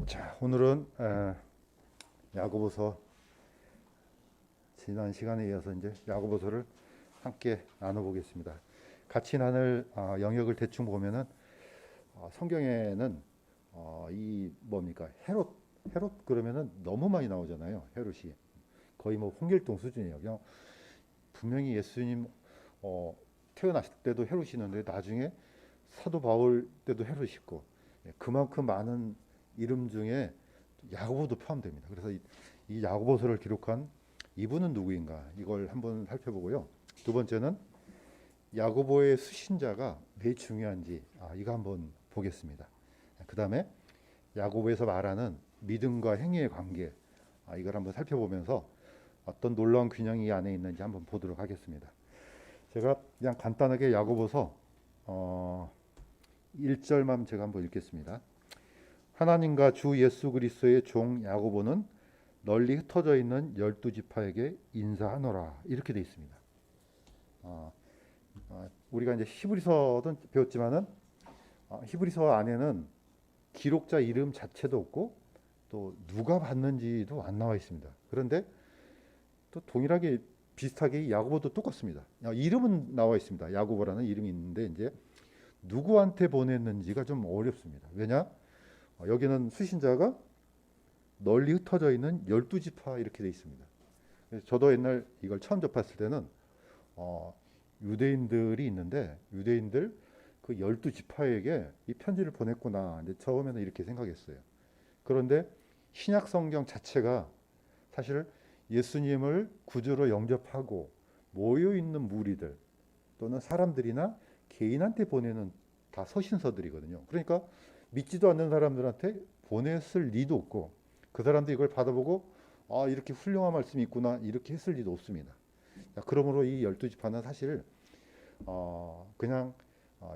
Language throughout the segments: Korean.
자, 오늘은 야고보서 지난 시간에 이어서 이제 야고보서를 함께 나눠보겠습니다. 같이 나눌 영역을 대충 보면은 성경에는 이 뭡니까 헤롯 그러면은 너무 많이 나오잖아요. 헤롯이 거의 뭐 홍길동 수준이에요. 그냥 분명히 예수님 태어났을 때도 헤롯이 있는데 나중에 사도 바울 때도 헤롯이 있고 그만큼 많은 이름 중에 야고보도 포함됩니다. 그래서 이 야고보서를 기록한 이분은 누구인가 이걸 한번 살펴보고요. 두 번째는 야고보의 수신자가 왜 중요한지 이거 한번 보겠습니다. 그 다음에 야고보에서 말하는 믿음과 행위의 관계 이걸 한번 살펴보면서 어떤 놀라운 균형이 이 안에 있는지 한번 보도록 하겠습니다. 제가 그냥 간단하게 야고보서 1절만 제가 한번 읽겠습니다. 하나님과 주 예수 그리스도의 종 야고보는 널리 흩어져 있는 12지파에게 인사하노라 이렇게 되어 있습니다. 우리가 이제 히브리서도 배웠지만은 히브리서 안에는 기록자 이름 자체도 없고 또 누가 받는지도 안 나와 있습니다. 그런데 또 동일하게 비슷하게 야고보도 똑같습니다. 이름은 나와 있습니다. 야고보라는 이름이 있는데 이제 누구한테 보냈는지가 좀 어렵습니다. 왜냐? 여기는 수신자가 널리 흩어져 있는 12지파 이렇게 돼 있습니다. 그래서 저도 옛날 이걸 처음 접했을 때는 유대인들이 있는데 유대인들 그 12지파에게 이 편지를 보냈구나. 근데 처음에는 이렇게 생각했어요. 그런데 신약 성경 자체가 사실 예수님을 구주로 영접하고 모여 있는 무리들 또는 사람들이나 개인한테 보내는 다 서신서들이거든요. 그러니까 믿지도 않는 사람들한테 보냈을 리도 없고 그 사람들이 이걸 받아보고 이렇게 훌륭한 말씀이 있구나 이렇게 했을 리도 없습니다. 자, 그러므로 이 12지파는 사실 그냥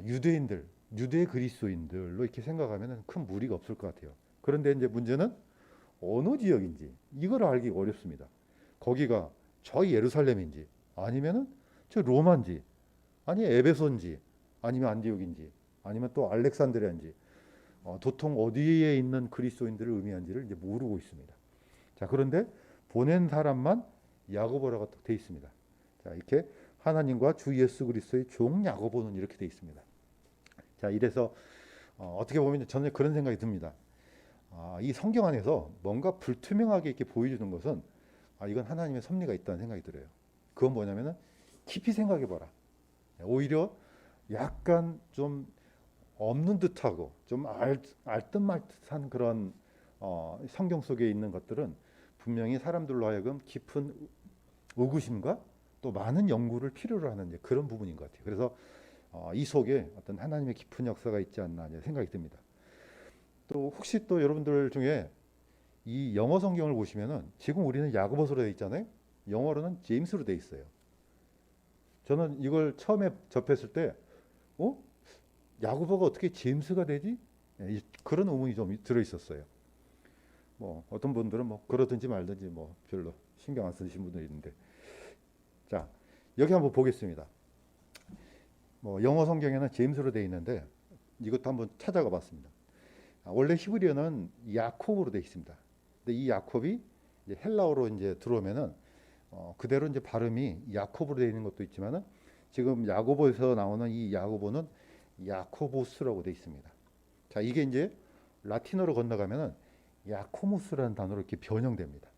유대인들, 유대 그리스도인들로 이렇게 생각하면 큰 무리가 없을 것 같아요. 그런데 이제 문제는 어느 지역인지 이걸 알기 어렵습니다. 거기가 저 예루살렘인지 아니면은 저 로마인지 아니 에베소인지 아니면 안디옥인지 아니면 또 알렉산드리아인지 도통 어디에 있는 그리스도인들을 의미한지를 이제 모르고 있습니다. 자, 그런데 보낸 사람만 야고보라고 돼 있습니다. 자, 이렇게 하나님과 주 예수 그리스도의 종 야고보는 이렇게 돼 있습니다. 자, 이래서 어떻게 보면 저는 그런 생각이 듭니다. 이 성경 안에서 뭔가 불투명하게 이렇게 보여주는 것은 이건 하나님의 섭리가 있다는 생각이 들어요. 그건 뭐냐면은 깊이 생각해 봐라. 오히려 약간 좀 없는 듯하고 좀 알듯 말듯한 그런 성경 속에 있는 것들은 분명히 사람들로 하여금 깊은 의구심과 또 많은 연구를 필요로 하는 그런 부분인 것 같아요. 그래서 이 속에 어떤 하나님의 깊은 역사가 있지 않나 생각이 듭니다. 또 혹시 또 여러분들 중에 이 영어 성경을 보시면은 지금 우리는 야고보서로 되어 있잖아요. 영어로는 제임스로 되어 있어요. 저는 이걸 처음에 접했을 때 야고보가 어떻게 제임스가 되지? 그런 의문이 좀 들어 있었어요. 뭐 어떤 분들은 뭐 그러든지 말든지 뭐 별로 신경 안 쓰시는 분들이 있는데, 자, 여기 한번 보겠습니다. 뭐 영어 성경에는 제임스로 되어 있는데 이것도 한번 찾아가 봤습니다. 원래 히브리어는 야콥으로 되어 있습니다. 근데 이 야콥이 이제 헬라어로 이제 들어오면은 그대로 이제 발음이 야콥으로 되어 있는 것도 있지만은 지금 야고보에서 나오는 이 야고보는 야코보스라고 되어 있습니다. 자, 이게 이제 라틴어로 건너가면은 야코무스라는 단어로 이렇게 변형됩니다.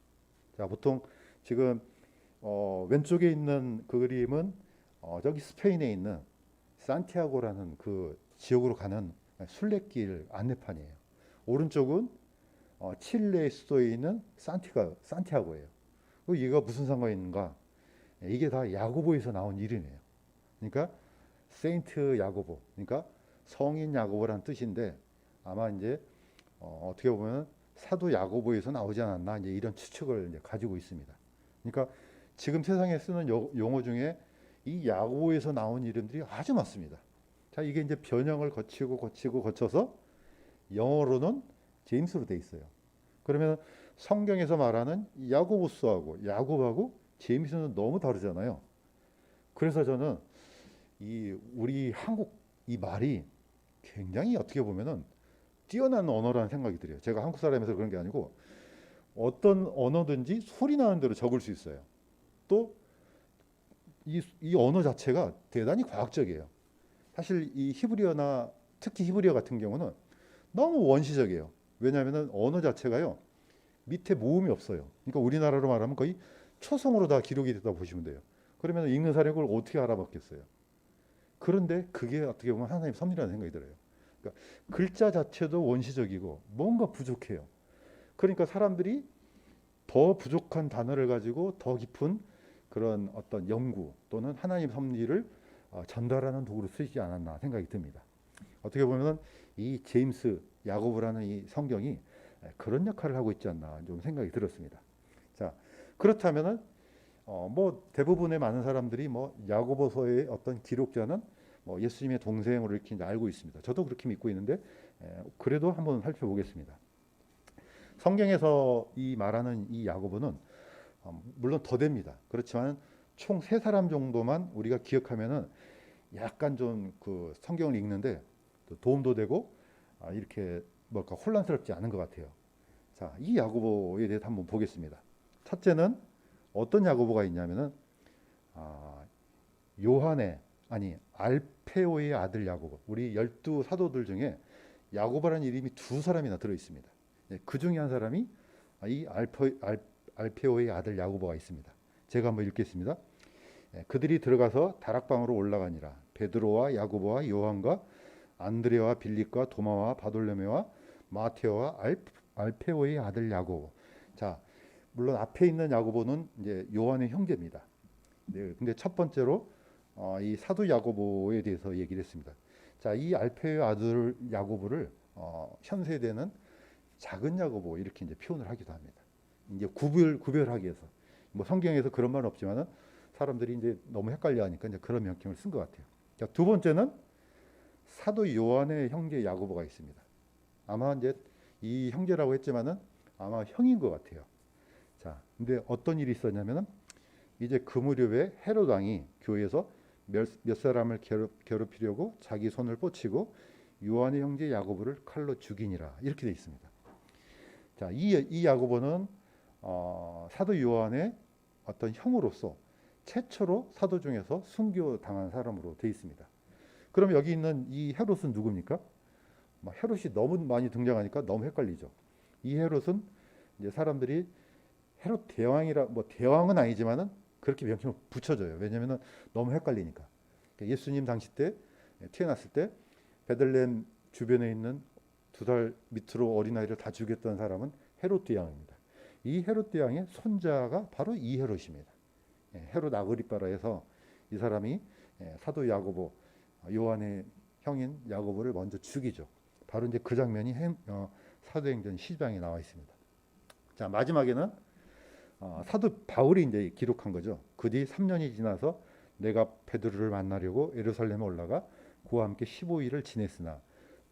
자, 보통 지금 왼쪽에 있는 그 그림은 저기 스페인에 있는 산티아고라는 그 지역으로 가는 순례길 안내판이에요. 오른쪽은 칠레 수도에 있는 산티아고예요. 이가 무슨 상관이 있는가? 이게 다 야고보에서 나온 이름이에요. 그러니까 세인트 야고보, 그러니까 성인 야고보라는 뜻인데 아마 이제 어떻게 보면 사도 야고보에서 나오지 않았나 이제 이런 추측을 이제 가지고 있습니다. 그러니까 지금 세상에 쓰는 용어 중에 이 야고보에서 나온 이름들이 아주 많습니다. 자, 이게 이제 변형을 거쳐서 영어로는 제임스로 돼 있어요. 그러면 성경에서 말하는 야고보스하고 야곱하고 제임스는 너무 다르잖아요. 그래서 저는 우리 한국 이 말이 굉장히 어떻게 보면은 뛰어난 언어라는 생각이 들어요. 제가 한국 사람이라서 그런 게 아니고 어떤 언어든지 소리 나는 대로 적을 수 있어요. 또 이 언어 자체가 대단히 과학적이에요. 사실 이 히브리어나 특히 히브리어 같은 경우는 너무 원시적이에요. 왜냐하면 언어 자체가요 밑에 모음이 없어요. 그러니까 우리나라로 말하면 거의 초성으로 다 기록이 됐다 보시면 돼요. 그러면 읽는 사람이 그걸 어떻게 알아봤겠어요? 그런데 그게 어떻게 보면 하나님의 섭리라는 생각이 들어요. 그러니까 글자 자체도 원시적이고 뭔가 부족해요. 그러니까 사람들이 더 부족한 단어를 가지고 더 깊은 그런 어떤 연구 또는 하나님 섭리를 전달하는 도구로 쓰이지 않았나 생각이 듭니다. 어떻게 보면 이 제임스 야고보라는 이 성경이 그런 역할을 하고 있지 않나 좀 생각이 들었습니다. 자, 그렇다면은 뭐 대부분의 많은 사람들이 뭐 야고보서의 어떤 기록자는 뭐 예수님의 동생으로 이렇게 이제 알고 있습니다. 저도 그렇게 믿고 있는데 그래도 한번 살펴보겠습니다. 성경에서 이 말하는 이 야고보는 물론 더 됩니다. 그렇지만 총 세 사람 정도만 우리가 기억하면은 약간 좀 그 성경을 읽는데 또 도움도 되고 이렇게 뭘까 혼란스럽지 않은 것 같아요. 자, 이 야고보에 대해서 한번 보겠습니다. 첫째는 어떤 야고보가 있냐면은 아, 요한의 아니 알페오의 아들 야고보. 우리 12사도들 중에 야고보라는 이름이 두 사람이나 들어 있습니다. 그 중에 한 사람이 이 알페오의 아들 야고보가 있습니다. 제가 한번 읽겠습니다. 그들이 들어가서 다락방으로 올라가니라. 베드로와 야고보와 요한과 안드레와 빌립과 도마와 바돌로메와 마테오와 알페오의 아들 야고보. 자, 물론 앞에 있는 야고보는 이제 요한의 형제입니다. 네, 근데 첫 번째로 이 사도 야고보에 대해서 얘기를 했습니다. 자, 이 알페오의 아들 야고보를 현 세대는 작은 야고보 이렇게 이제 표현을 하기도 합니다. 이제 구별하기 위해서. 뭐 성경에서 그런 말은 없지만은 사람들이 이제 너무 헷갈려하니까 이제 그런 명칭을 쓴 것 같아요. 자, 두 번째는 사도 요한의 형제 야고보가 있습니다. 아마 이제 이 형제라고 했지만은 아마 형인 것 같아요. 자, 근데 어떤 일이 있었냐면은 이제 그 무렵에 헤롯 왕이 교회에서 몇 사람을 괴롭히려고 자기 손을 뻗치고 요한의 형제 야고보를 칼로 죽이니라 이렇게 돼 있습니다. 자, 이 야고보는 사도 요한의 어떤 형으로서 최초로 사도 중에서 순교 당한 사람으로 돼 있습니다. 그럼 여기 있는 이 헤롯은 누굽니까? 헤롯이 너무 많이 등장하니까 너무 헷갈리죠. 이 헤롯은 이제 사람들이 헤롯 대왕이라 뭐 대왕은 아니지만은 그렇게 명칭을 붙여줘요. 왜냐하면 너무 헷갈리니까. 그러니까 예수님 당시 때 태어났을 때 베들레헴 주변에 있는 2살 밑으로 어린아이를 다 죽였던 사람은 헤롯 대왕입니다. 이 헤롯 대왕의 손자가 바로 이 헤롯입니다. 헤롯 아그리빠라 해서 이 사람이 사도 야고보 요한의 형인 야고보를 먼저 죽이죠. 바로 이제 그 장면이 사도행전 10장에 나와 있습니다. 자, 마지막에는 사도 바울이 이제 기록한 거죠. 그 뒤 3년이 지나서 내가 베드로를 만나려고 예루살렘에 올라가 그와 함께 15일을 지냈으나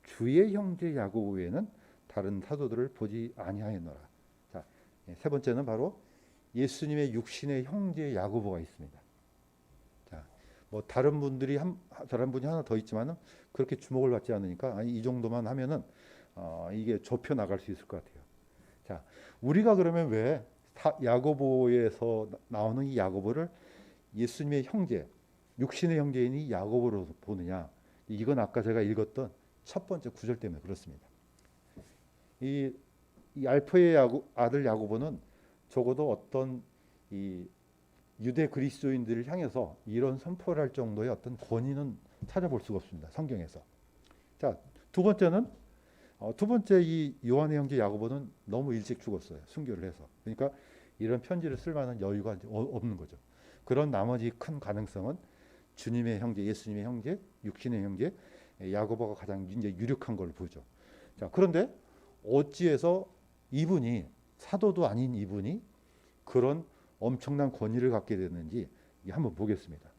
주의 형제 야고보 외에는 다른 사도들을 보지 아니하였노라. 자, 세 번째는 바로 예수님의 육신의 형제 야고보가 있습니다. 자, 뭐 다른 분이 하나 더 있지만은 그렇게 주목을 받지 않으니까 이 정도만 하면은 이게 좁혀 나갈 수 있을 것 같아요. 자, 우리가 그러면 왜 야고보에서 나오는 이 야고보를 예수님의 형제, 육신의 형제인 이 야고보로 보느냐? 이건 아까 제가 읽었던 첫 번째 구절 때문에 그렇습니다. 이 알프의 아들 야고보는 적어도 어떤 이 유대 그리스도인들을 향해서 이런 선포를 할 정도의 어떤 권위는 찾아볼 수가 없습니다. 성경에서. 자, 두 번째 이 요한의 형제 야고보는 너무 일찍 죽었어요. 순교를 해서. 그러니까 이런 편지를 쓸 만한 여유가 없는 거죠. 그런 나머지 큰 가능성은 주님의 형제, 예수님의 형제, 육신의 형제 야고보가 가장 이제 유력한 걸로 보죠. 자, 그런데 어찌해서 이분이 사도도 아닌 이분이 그런 엄청난 권위를 갖게 됐는지 한번 보겠습니다.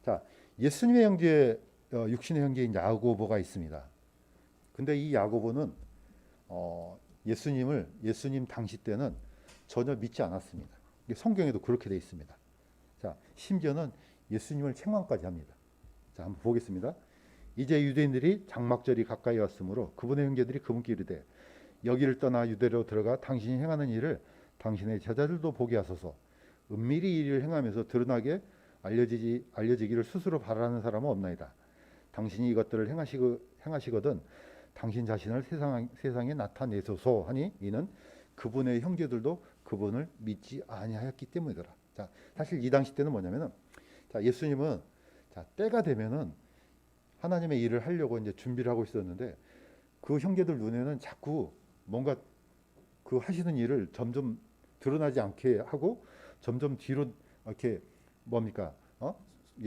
자, 예수님의 형제, 육신의 형제인 야고보가 있습니다. 근데 이 야고보는 예수님 당시 때는 전혀 믿지 않았습니다. 성경에도 그렇게 되어 있습니다. 자, 심지어는 예수님을 책망까지 합니다. 자, 한번 보겠습니다. 이제 유대인들이 장막절이 가까이 왔으므로 그분의 형제들이 그분께 이르되 여기를 떠나 유대로 들어가 당신이 행하는 일을 당신의 제자들도 보게 하소서. 은밀히 이 일을 행하면서 드러나게 알려지기를 스스로 바라는 사람은 없나이다. 당신이 이것들을 행하시거든 당신 자신을 세상에 나타내소서 하니 이는 그분의 형제들도 그분을 믿지 아니하였기 때문이더라. 자, 사실 이 당시 때는 뭐냐면은, 자, 예수님은 자, 때가 되면은 하나님의 일을 하려고 이제 준비를 하고 있었는데 그 형제들 눈에는 자꾸 뭔가 그 하시는 일을 점점 드러나지 않게 하고 점점 뒤로 이렇게 뭡니까?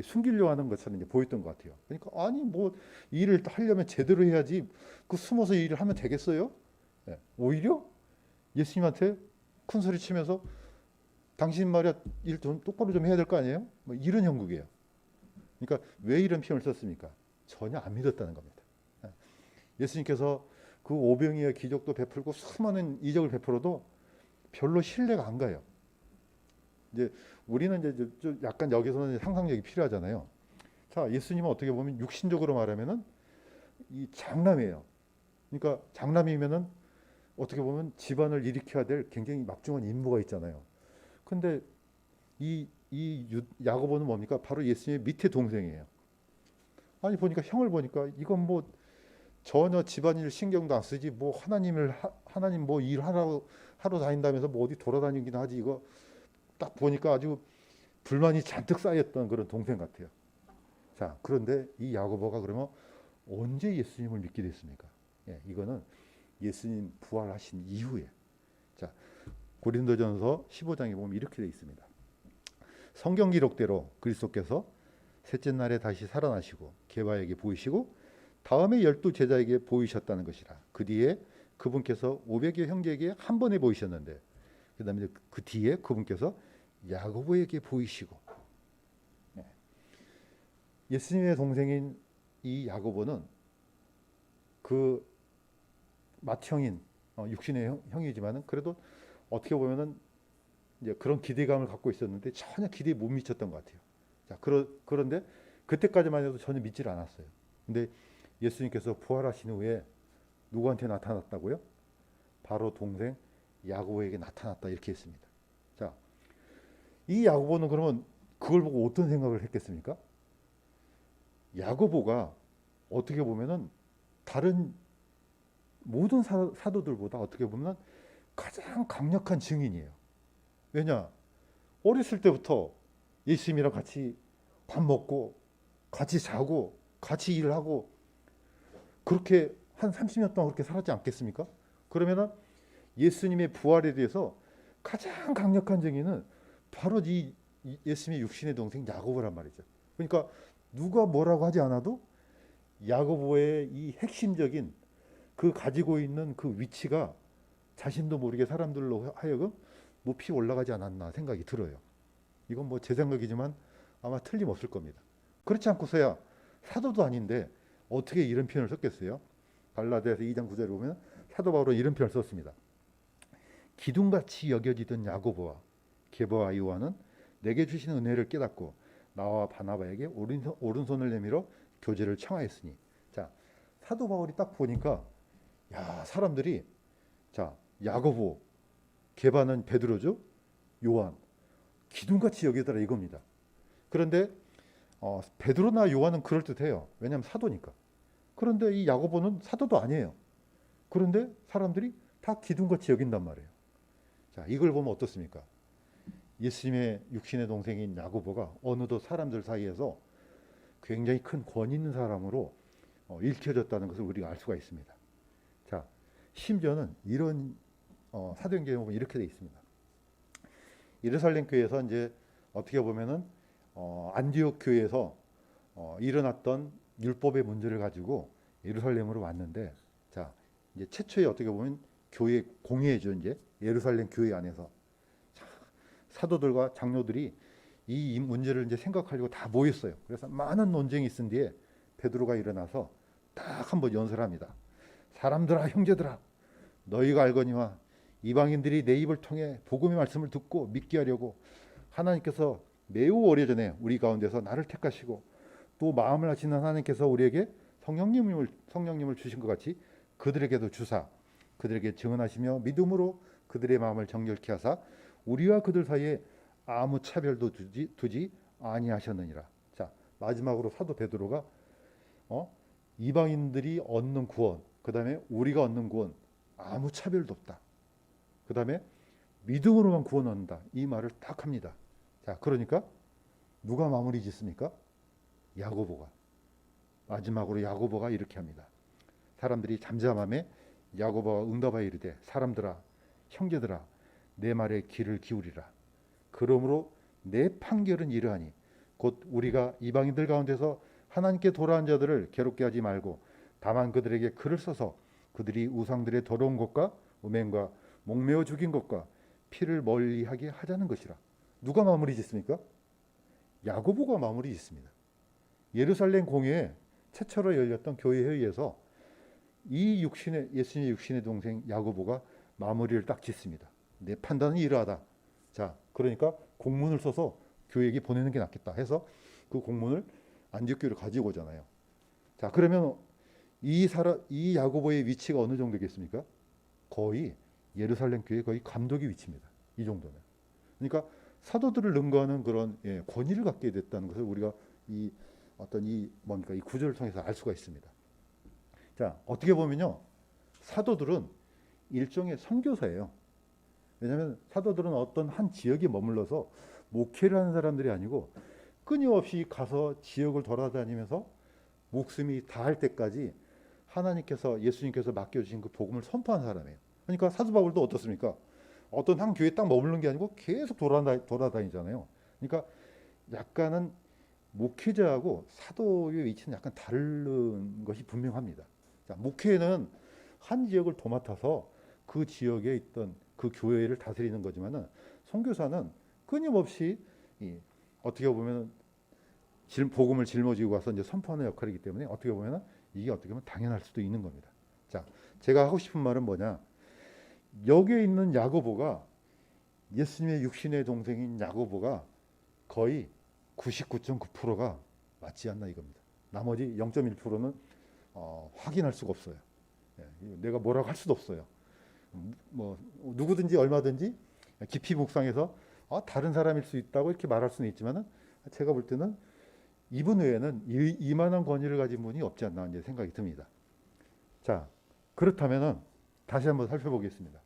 숨기려고 하는 것처럼 이제 보였던 것 같아요. 그러니까 아니 뭐 일을 하려면 제대로 해야지 그 숨어서 일을 하면 되겠어요? 예. 오히려 예수님한테 큰 소리 치면서 당신 말이야 일 좀 똑바로 좀 해야 될 거 아니에요? 뭐 이런 형국이에요. 그러니까 왜 이런 표현을 썼습니까? 전혀 안 믿었다는 겁니다. 예. 예수님께서 그 오병이의 기적도 베풀고 수많은 이적을 베풀어도 별로 신뢰가 안 가요. 이제 우리는 이제 좀 약간 여기서는 상상력이 필요하잖아요. 자, 예수님은 어떻게 보면 육신적으로 말하면은 이 장남이에요. 그러니까 장남이면은 어떻게 보면 집안을 일으켜야 될 굉장히 막중한 임무가 있잖아요. 근데 야고보는 뭡니까? 바로 예수님의 밑에 동생이에요. 아니 보니까 형을 보니까 이건 뭐 전혀 집안일 신경도 안 쓰지 뭐 하나님 뭐 일하러 하러 다닌다면서 뭐 어디 돌아다니긴 하지 이거 딱 보니까 아주 불만이 잔뜩 쌓였던 그런 동생 같아요. 자, 그런데 이 야고보가 그러면 언제 예수님을 믿게 됐습니까? 예, 이거는 예수님 부활하신 이후에. 자, 고린도전서 15장에 보면 이렇게 되어 있습니다. 성경 기록대로 그리스도께서 셋째 날에 다시 살아나시고 게바에게 보이시고 다음에 12 제자에게 보이셨다는 것이라. 그 뒤에 그분께서 500여 형제에게 한 번에 보이셨는데 그다음에 그 뒤에 그분께서 야고보에게 보이시고. 네. 예수님의 동생인 이 야고보는 그 맏형인 육신의 형이지만은 그래도 어떻게 보면은 이제 그런 기대감을 갖고 있었는데 전혀 기대에 못 미쳤던 것 같아요. 자, 그런데 그때까지만 해도 전혀 믿질 않았어요. 근데 예수님께서 부활하신 후에 누구한테 나타났다고요? 바로 동생 야고보에게 나타났다 이렇게 했습니다. 자, 이 야고보는 그러면 그걸 보고 어떤 생각을 했겠습니까? 야고보가 어떻게 보면은 다른 모든 사도들보다 어떻게 보면 가장 강력한 증인이에요. 왜냐? 어렸을 때부터 예수님이랑 같이 밥 먹고 같이 자고 같이 일을 하고 그렇게 한 30년 동안 그렇게 살았지 않겠습니까? 그러면은 예수님의 부활에 대해서 가장 강력한 증인은 바로 이 예수님의 육신의 동생 야고보란 말이죠. 그러니까 누가 뭐라고 하지 않아도 야고보의 이 핵심적인 그 가지고 있는 그 위치가 자신도 모르게 사람들로 하여금 높이 올라가지 않았나 생각이 들어요. 이건 뭐 제 생각이지만 아마 틀림없을 겁니다. 그렇지 않고서야 사도도 아닌데 어떻게 이런 표현을 썼겠어요? 갈라디아서 2장 9절에 보면 사도 바울은 이런 표현을 썼습니다. 기둥같이 여겨지던 야고보와 게바와 요한은 내게 주신 은혜를 깨닫고 나와 바나바에게 오른손을 내밀어 교제를 청하였으니. 자, 사도 바울이 딱 보니까 야, 사람들이 자, 야고보, 게바는 베드로죠. 요한 기둥같이 여기더라 이겁니다. 그런데 베드로나 요한은 그럴듯해요. 왜냐하면 사도니까. 그런데 이 야고보는 사도도 아니에요. 그런데 사람들이 다 기둥같이 여긴단 말이에요. 자, 이걸 보면 어떻습니까? 예수님의 육신의 동생인 야고보가 어느덧 사람들 사이에서 굉장히 큰 권위 있는 사람으로 읽혀졌다는 것을 우리가 알 수가 있습니다. 자, 심지어는 이런 사도행전에 보면 이렇게 되어 있습니다. 예루살렘 교회에서 이제 어떻게 보면은 안디옥 교회에서 일어났던 율법의 문제를 가지고 예루살렘으로 왔는데, 자, 이제 최초의 어떻게 보면 교회 공회죠. 이제 예루살렘 교회 안에서 사도들과 장로들이 이 문제를 이제 생각하려고 다 모였어요. 그래서 많은 논쟁이 있은 뒤에 베드로가 일어나서 딱 한번 연설합니다. 사람들아, 형제들아, 너희가 알거니와 이방인들이 내 입을 통해 복음의 말씀을 듣고 믿게 하려고 하나님께서 매우 오래전에 우리 가운데서 나를 택하시고 또 마음을 하시는 하나님께서 우리에게 성령님을 주신 것 같이 그들에게도 주사 그들에게 증언하시며 믿음으로 그들의 마음을 정결케 하사 우리와 그들 사이에 아무 차별도 두지 아니하셨느니라. 자, 마지막으로 사도 베드로가 이방인들이 얻는 구원, 그다음에 우리가 얻는 구원 아무 차별도 없다. 그다음에 믿음으로만 구원 얻는다. 이 말을 딱 합니다. 자, 그러니까 누가 마무리 짓습니까? 야고보가. 마지막으로 야고보가 이렇게 합니다. 사람들이 잠잠함에 야고보가 응답하여 이르되 사람들아 형제들아 내 말에 귀를 기울이라. 그러므로 내 판결은 이러하니 곧 우리가 이방인들 가운데서 하나님께 돌아온 자들을 괴롭게 하지 말고 다만 그들에게 글을 써서 그들이 우상들의 더러운 것과 음행과 목매어 죽인 것과 피를 멀리하게 하자는 것이라. 누가 마무리 짓습니까? 야고보가 마무리 짓습니다. 예루살렘 공회에 최초로 열렸던 교회 회의에서 예수님의 육신의 동생 야고보가 마무리를 딱 짓습니다. 내 판단은 이러하다. 자, 그러니까 공문을 써서 교회에게 보내는 게 낫겠다 해서 그 공문을 안디옥교회로 가지고 오잖아요. 자, 그러면 이 야고보의 위치가 어느 정도겠습니까? 거의 예루살렘 교회 거의 감독의 위치입니다. 이 정도면. 그러니까 사도들을 능가하는 그런 권위를 갖게 됐다는 것을 우리가 이 구절을 통해서 알 수가 있습니다. 자, 어떻게 보면요, 사도들은 일종의 선교사예요. 왜냐하면 사도들은 어떤 한 지역에 머물러서 목회를 하는 사람들이 아니고 끊임없이 가서 지역을 돌아다니면서 목숨이 다할 때까지 예수님께서 맡겨주신 그 복음을 선포한 사람이에요. 그러니까 사도 바울도 어떻습니까? 어떤 한 교회에 딱 머무르는 게 아니고 계속 돌아다니잖아요. 그러니까 약간은 목회자하고 사도의 위치는 약간 다른 것이 분명합니다. 자, 목회는 한 지역을 도맡아서 그 지역에 있던 그 교회를 다스리는 거지만은 선교사는 끊임없이 어떻게 보면 복음을 짊어지고 가서 이제 선포하는 역할이기 때문에 어떻게 보면 당연할 수도 있는 겁니다. 자, 제가 하고 싶은 말은 뭐냐? 여기에 있는 야고보가 예수님의 육신의 동생인 야고보가 거의 99.9%가 맞지 않나 이겁니다. 나머지 0.1%는 확인할 수가 없어요. 내가 뭐라고 할 수도 없어요. 뭐 누구든지 얼마든지 깊이 묵상해서 다른 사람일 수 있다고 이렇게 말할 수는 있지만은 제가 볼 때는 이분 외에는 이만한 권위를 가진 분이 없지 않나 이제 생각이 듭니다. 자, 그렇다면은 다시 한번 살펴보겠습니다.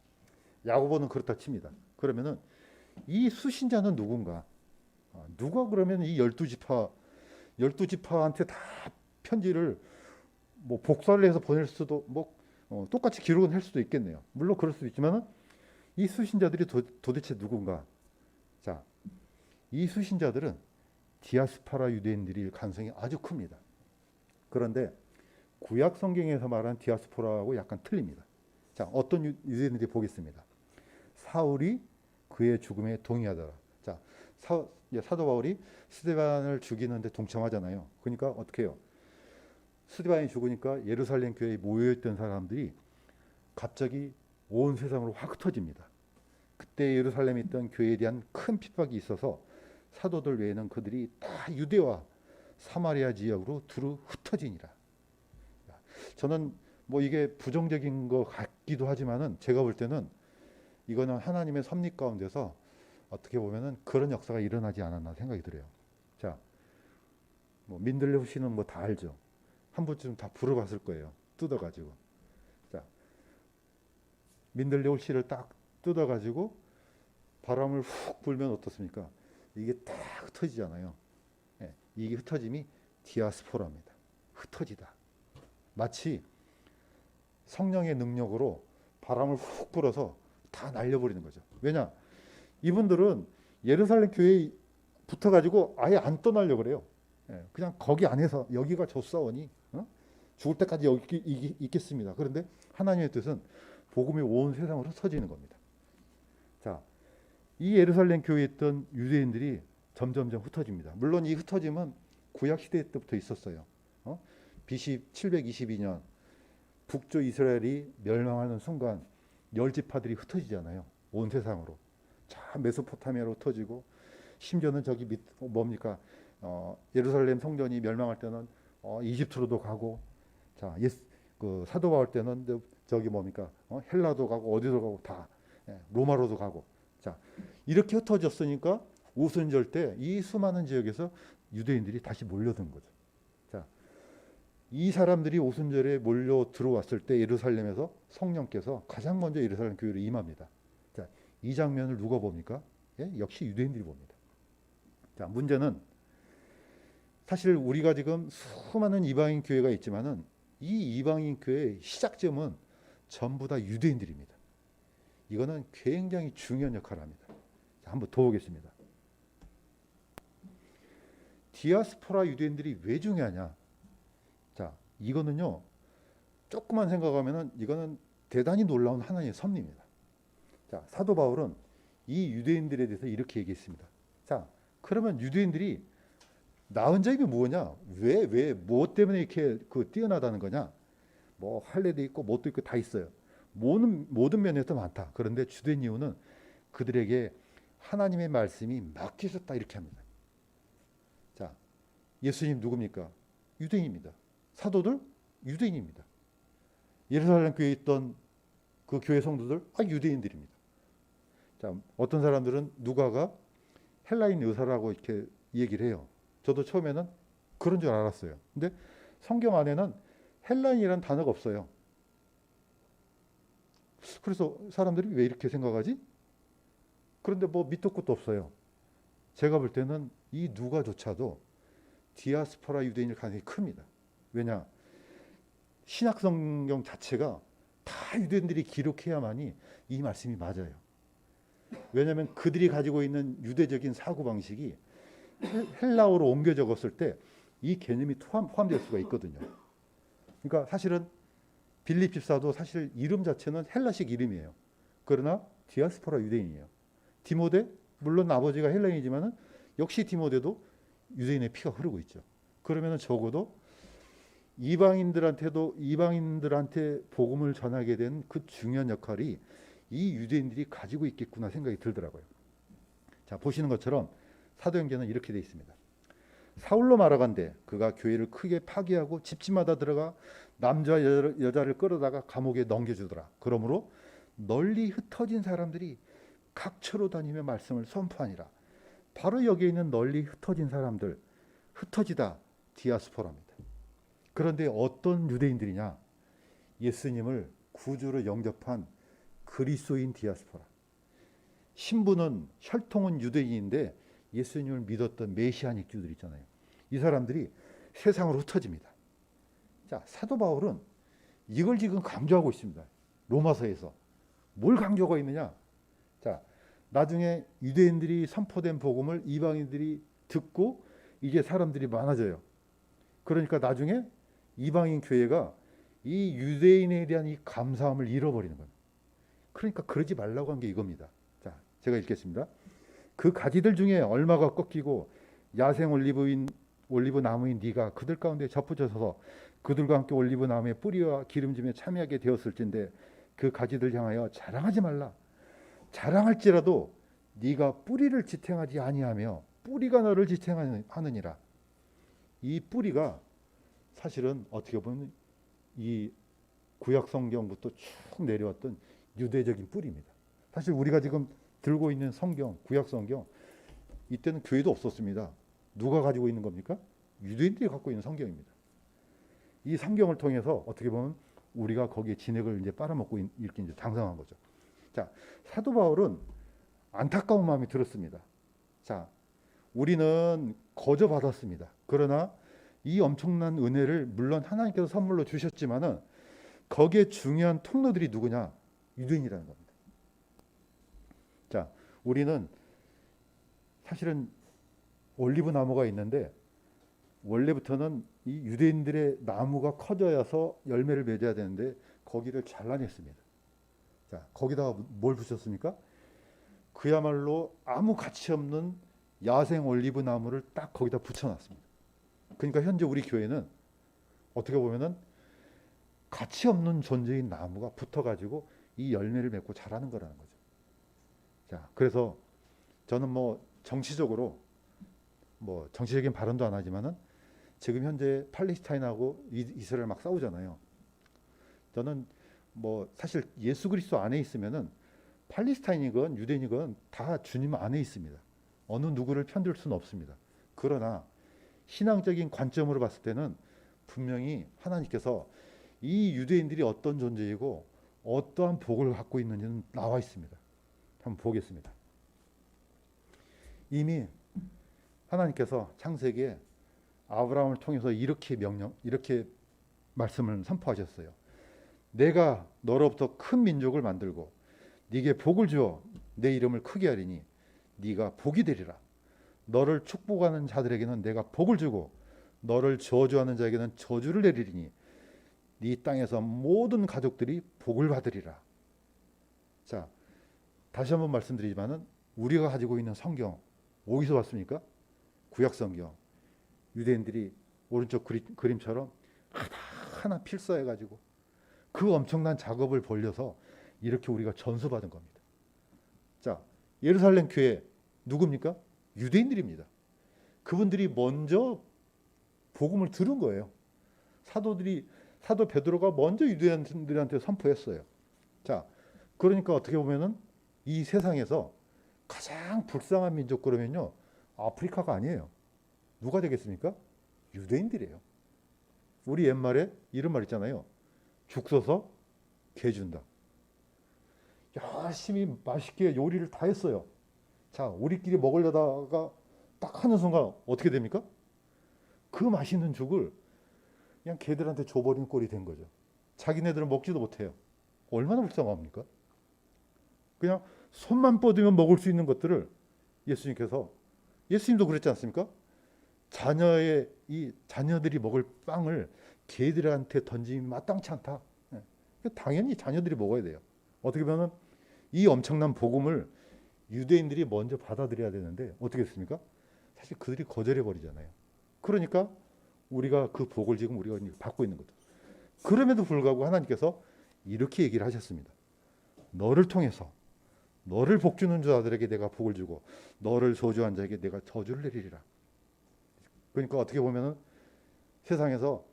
야고보는 그렇다 칩니다. 그러면은 이 수신자는 누군가? 누가 그러면 이 12지파한테 다 편지를 뭐 복사를 해서 보낼 수도 똑같이 기록은 할 수도 있겠네요. 물론 그럴 수도 있지만은 이 수신자들이 도대체 누군가? 자, 이 수신자들은 디아스파라 유대인들일 가능성이 아주 큽니다. 그런데 구약 성경에서 말하는 디아스포라하고 약간 틀립니다. 자, 어떤 유대인들이 보겠습니다. 사울이 그의 죽음에 동의하더라. 자, 사도 바울이 스데반을 죽이는데 동참하잖아요. 그러니까 어떻게 해요? 스데반이 죽으니까 예루살렘 교회에 모여있던 사람들이 갑자기 온 세상으로 확 흩어집니다. 그때 예루살렘에 있던 교회에 대한 큰 핍박이 있어서 사도들 외에는 그들이 다 유대와 사마리아 지역으로 두루 흩어지니라. 저는 뭐 이게 부정적인 것 같기도 하지만은 제가 볼 때는 이거는 하나님의 섭리 가운데서 어떻게 보면은 그런 역사가 일어나지 않았나 생각이 들어요. 자, 뭐 민들레 훌씨는 뭐 다 알죠. 한 번쯤 다 불어봤을 거예요. 뜯어가지고. 자, 민들레 훌씨를 딱 뜯어가지고 바람을 훅 불면 어떻습니까? 이게 딱 흩어지잖아요. 이게 흩어짐이 디아스포라입니다. 흩어지다. 마치 성령의 능력으로 바람을 훅 불어서 다 날려버리는 거죠. 왜냐? 이분들은 예루살렘 교회에 붙어가지고 아예 안 떠나려고 그래요. 그냥 거기 안에서 여기가 좋사오니 죽을 때까지 여기 있겠습니다. 그런데 하나님의 뜻은 복음이 온 세상으로 흩어지는 겁니다. 자, 이 예루살렘 교회에 있던 유대인들이 점점점 흩어집니다. 물론 이 흩어짐은 구약 시대 때부터 있었어요. BC 722년 북조 이스라엘이 멸망하는 순간 10지파들이 흩어지잖아요. 온 세상으로. 자, 메소포타미아로 흩어지고 심지어는 저기 예루살렘 성전이 멸망할 때는 이집트로도 가고 자, 그 사도 바울 때는 저기 뭡니까? 헬라도 가고 어디도 가고 다 로마로도 가고. 자, 이렇게 흩어졌으니까 오순절 때 이 수많은 지역에서 유대인들이 다시 몰려든 거죠. 자, 이 사람들이 오순절에 몰려 들어왔을 때 예루살렘에서 성령께서 가장 먼저 예루살렘 교회로 임합니다. 자, 이 장면을 누가 봅니까? 예? 역시 유대인들이 봅니다. 자, 문제는 사실 우리가 지금 수많은 이방인 교회가 있지만은 이 이방인 교회의 시작점은 전부 다 유대인들입니다. 이거는 굉장히 중요한 역할을 합니다. 자, 한번 더 보겠습니다. 디아스포라 유대인들이 왜 중요하냐? 자, 이거는요, 조금만 생각하면은 이거는 대단히 놀라운 하나님의 섭리입니다. 자, 사도 바울은 이 유대인들에 대해서 이렇게 얘기했습니다. 자, 그러면 유대인들이 나은 점이 뭐냐? 무엇 때문에 이렇게 뛰어나다는 거냐? 뭐 할례도 있고 뭣도 있고 다 있어요. 모든 면에서 많다. 그런데 주된 이유는 그들에게 하나님의 말씀이 맡겨졌다 이렇게 합니다. 자, 예수님 누굽니까? 유대인입니다. 사도들 유대인입니다. 예루살렘 교회에 있던 그 교회 성도들 유대인들입니다. 자, 어떤 사람들은 누가가 헬라인 의사라고 이렇게 얘기를 해요. 저도 처음에는 그런 줄 알았어요. 근데 성경 안에는 헬라인이라는 단어가 없어요. 그래서 사람들이 왜 이렇게 생각하지? 그런데 뭐 밑도 끝도 없어요. 제가 볼 때는 이 누가조차도 디아스포라 유대인일 가능성이 큽니다. 왜냐? 신약 성경 자체가 다 유대인들이 기록해야만이 이 말씀이 맞아요. 왜냐하면 그들이 가지고 있는 유대적인 사고방식이 헬라어로 옮겨 적었을 때 이 개념이 포함될 수가 있거든요. 그러니까 사실은 빌립 집사도 사실 이름 자체는 헬라식 이름이에요. 그러나 디아스포라 유대인이에요. 디모데 물론 아버지가 헬라인이지만은 역시 디모데도 유대인의 피가 흐르고 있죠. 그러면은 적어도 이방인들한테 복음을 전하게 된 그 중요한 역할이 이 유대인들이 가지고 있겠구나 생각이 들더라고요. 자, 보시는 것처럼 사도행전은 이렇게 되어 있습니다. 사울로 말하건대 그가 교회를 크게 파괴하고 집집마다 들어가 남자 여자를 끌어다가 감옥에 넘겨주더라. 그러므로 널리 흩어진 사람들이 각처로 다니며 말씀을 선포하니라. 바로 여기에 있는 널리 흩어진 사람들, 흩어지다 디아스포라입니다. 그런데 어떤 유대인들이냐? 예수님을 구주로 영접한 그리스도인 디아스포라. 신분은 혈통은 유대인인데 예수님을 믿었던 메시아닉 주들 있잖아요. 이 사람들이 세상으로 흩어집니다. 자, 사도 바울은 이걸 지금 강조하고 있습니다. 로마서에서. 뭘 강조가 있느냐? 자, 나중에 유대인들이 선포된 복음을 이방인들이 듣고 이제 사람들이 많아져요. 그러니까 나중에 이방인 교회가 이 유대인에 대한 이 감사함을 잃어버리는 거예요. 그러니까 그러지 말라고 한 게 이겁니다. 자, 제가 읽겠습니다. 그 가지들 중에 얼마가 꺾이고 야생 올리브 나무인 네가 그들 가운데 접붙여서 그들과 함께 올리브 나무의 뿌리와 기름짐에 참여하게 되었을진데 그 가지들 향하여 자랑하지 말라. 자랑할지라도 네가 뿌리를 지탱하지 아니하며 뿌리가 너를 지탱하느니라. 이 뿌리가 사실은 어떻게 보면 이 구약 성경부터 쭉 내려왔던 유대적인 뿌리입니다. 사실 우리가 지금 들고 있는 성경, 구약 성경, 이때는 교회도 없었습니다. 누가 가지고 있는 겁니까? 유대인들이 갖고 있는 성경입니다. 이 성경을 통해서 어떻게 보면 우리가 거기에 진액을 이제 빨아먹고 이렇게 이제 장성한 거죠. 자, 사도 바울은 안타까운 마음이 들었습니다. 자, 우리는 거저 받았습니다. 그러나 이 엄청난 은혜를 물론 하나님께서 선물로 주셨지만은 거기에 중요한 통로들이 누구냐? 유대인이라는 겁니다. 자, 우리는 사실은 올리브 나무가 있는데 원래부터는 이 유대인들의 나무가 커져서 열매를 맺어야 되는데 거기를 잘라냈습니다. 자, 거기다가 뭘 붙였습니까? 그야말로 아무 가치 없는 야생 올리브 나무를 딱 거기다 붙여놨습니다. 그러니까 현재 우리 교회는 어떻게 보면은 가치 없는 존재인 나무가 붙어가지고 이 열매를 맺고 자라는 거라는 거죠. 자, 그래서 저는 뭐 정치적으로 뭐 정치적인 발언도 안 하지만은 지금 현재 팔레스타인하고 이스라엘 막 싸우잖아요. 저는 뭐 사실 예수 그리스도 안에 있으면은 팔레스타인이건 유대인이건 다 주님 안에 있습니다. 어느 누구를 편들 수는 없습니다. 그러나 신앙적인 관점으로 봤을 때는 분명히 하나님께서 이 유대인들이 어떤 존재이고 어떠한 복을 갖고 있는지는 나와 있습니다. 한번 보겠습니다. 이미 하나님께서 창세기에 아브라함을 통해서 이렇게 말씀을 선포하셨어요. 내가 너로부터 큰 민족을 만들고 네게 복을 주어 내 이름을 크게 하리니 네가 복이 되리라. 너를 축복하는 자들에게는 내가 복을 주고 너를 저주하는 자에게는 저주를 내리리니 네 땅에서 모든 가족들이 복을 받으리라. 자, 다시 한번 말씀드리지만은 우리가 가지고 있는 성경 어디서 왔습니까? 구약 성경. 유대인들이 오른쪽 그림처럼 하나 필사해 가지고 그 엄청난 작업을 벌려서 이렇게 우리가 전수받은 겁니다. 자, 예루살렘 교회 누굽니까? 유대인들입니다. 그분들이 먼저 복음을 들은 거예요. 사도 베드로가 먼저 유대인들한테 선포했어요. 자, 그러니까 어떻게 보면은 이 세상에서 가장 불쌍한 민족 그러면요, 아프리카가 아니에요. 누가 되겠습니까? 유대인들이에요. 우리 옛말에 이런 말 있잖아요. 죽 써서 개 준다. 열심히 맛있게 요리를 다 했어요. 자, 우리끼리 먹으려다가 딱 하는 순간 어떻게 됩니까? 그 맛있는 죽을 그냥 개들한테 줘버리는 꼴이 된 거죠. 자기네들은 먹지도 못해요. 얼마나 불쌍합니까? 그냥 손만 뻗으면 먹을 수 있는 것들을 예수님도 그랬지 않습니까? 자녀들이 먹을 빵을 개들한테 던지면 마땅치 않다. 당연히 자녀들이 먹어야 돼요. 어떻게 보면 이 엄청난 복음을 유대인들이 먼저 받아들여야 되는데 어떻게 했습니까? 사실 그들이 거절해 버리잖아요. 그러니까 우리가 그 복을 지금 우리가 받고 있는 거죠. 그럼에도 불구하고 하나님께서 이렇게 얘기를 하셨습니다. 너를 통해서 너를 복주는 자들에게 내가 복을 주고 너를 저주한 자에게 내가 저주를 내리리라. 그러니까 어떻게 보면은 세상에서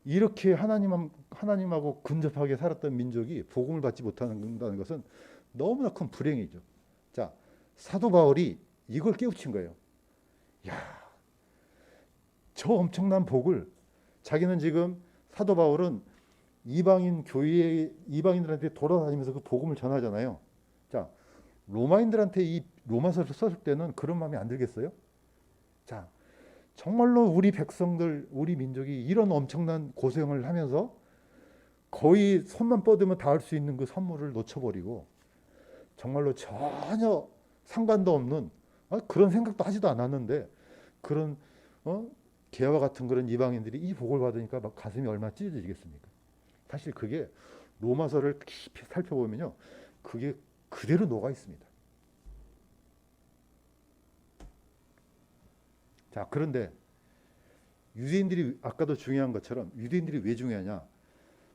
이렇게 하나님하고 근접하게 살았던 민족이 복음을 받지 못한다는 것은 너무나 큰 불행이죠. 자, 사도 바울이 이걸 깨우친 거예요. 야, 저 엄청난 복을 자기는 지금 사도 바울은 이방인들한테 돌아다니면서 그 복음을 전하잖아요. 자, 로마인들한테 이 로마서를 썼을 때는 그런 마음이 안 들겠어요? 자, 정말로 우리 백성들, 우리 민족이 이런 엄청난 고생을 하면서 거의 손만 뻗으면 닿을 수 있는 그 선물을 놓쳐버리고 정말로 전혀 상관도 없는 그런 생각도 하지도 않았는데 그런 개와 같은 그런 이방인들이 이 복을 받으니까 막 가슴이 얼마나 찢어지겠습니까? 사실 그게 로마서를 깊이 살펴보면요, 그게 그대로 녹아 있습니다. 자, 그런데 유대인들이 아까도 중요한 것처럼 유대인들이 왜 중요하냐?